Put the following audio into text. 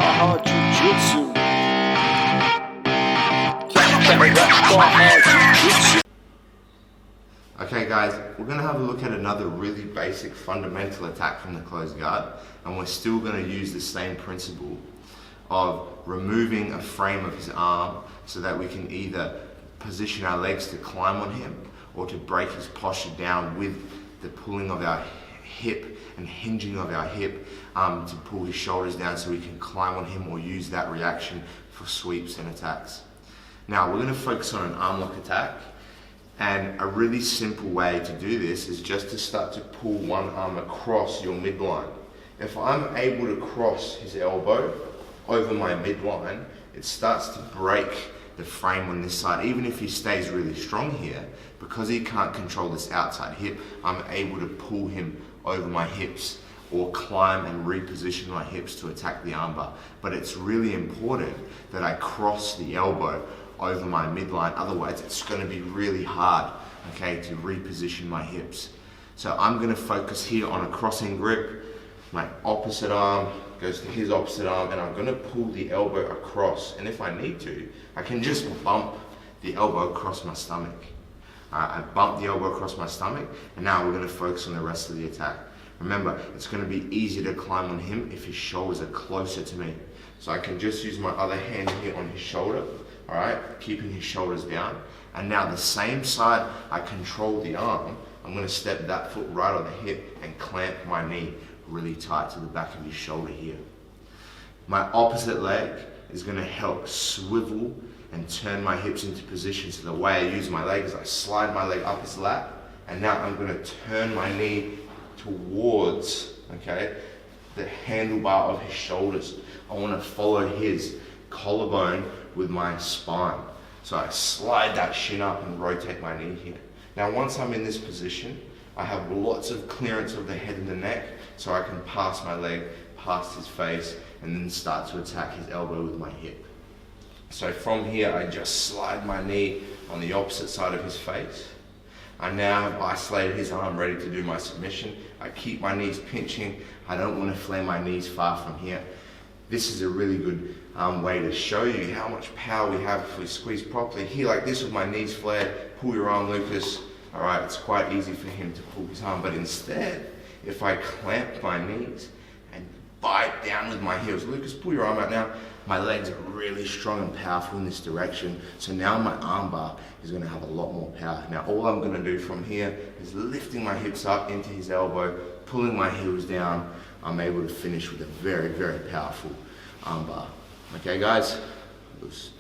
hard jujitsu. Okay guys, we're going to have a look at another really basic fundamental attack from the closed guard, and we're still going to use the same principle of removing a frame of his arm so that we can either position our legs to climb on him or to break his posture down with the pulling of our hip and hinging of our hip to pull his shoulders down so we can climb on him or use that reaction for sweeps and attacks. Now we're going to focus on an arm lock attack, and a really simple way to do this is just to start to pull one arm across your midline. If I'm able to cross his elbow over my midline, it starts to break the frame on this side. Even if he stays really strong here, because he can't control this outside hip, I'm able to pull him over my hips or climb and reposition my hips to attack the armbar. But it's really important that I cross the elbow over my midline, otherwise it's going to be really hard, okay, to reposition my hips. So I'm going to focus here on a crossing grip. My opposite arm goes to his opposite arm, and I'm going to pull the elbow across, and if I need to, I can just bump the elbow across my stomach. I bump the elbow across my stomach, and now we're going to focus on the rest of the attack. Remember, it's going to be easier to climb on him if his shoulders are closer to me. So I can just use my other hand here on his shoulder, all right, keeping his shoulders down. And now the same side I control the arm, I'm going to step that foot right on the hip and clamp my knee really tight to the back of his shoulder here. My opposite leg is going to help swivel and turn my hips into position. So the way I use my leg is I slide my leg up his lap, and now I'm going to turn my knee towards, okay, the handlebar of his shoulders. I want to follow his collarbone with my spine. So I slide that shin up and rotate my knee here. Now once I'm in this position, I have lots of clearance of the head and the neck, so I can pass my leg past his face and then start to attack his elbow with my hip. So from here, I just slide my knee on the opposite side of his face. I now have isolated his arm, ready to do my submission. I keep my knees pinching. I don't want to flare my knees far from here. This is a really good way to show you how much power we have if we squeeze properly. Here like this with my knees flared, pull your arm, Lucas. All right, it's quite easy for him to pull his arm, but instead, if I clamp my knees and bite down with my heels, Lucas, pull your arm out now. My legs are really strong and powerful in this direction, so now my arm bar is going to have a lot more power. Now all I'm going to do from here is lifting my hips up into his elbow, pulling my heels down. I'm able to finish with a very, very powerful arm bar. Okay guys? Loose.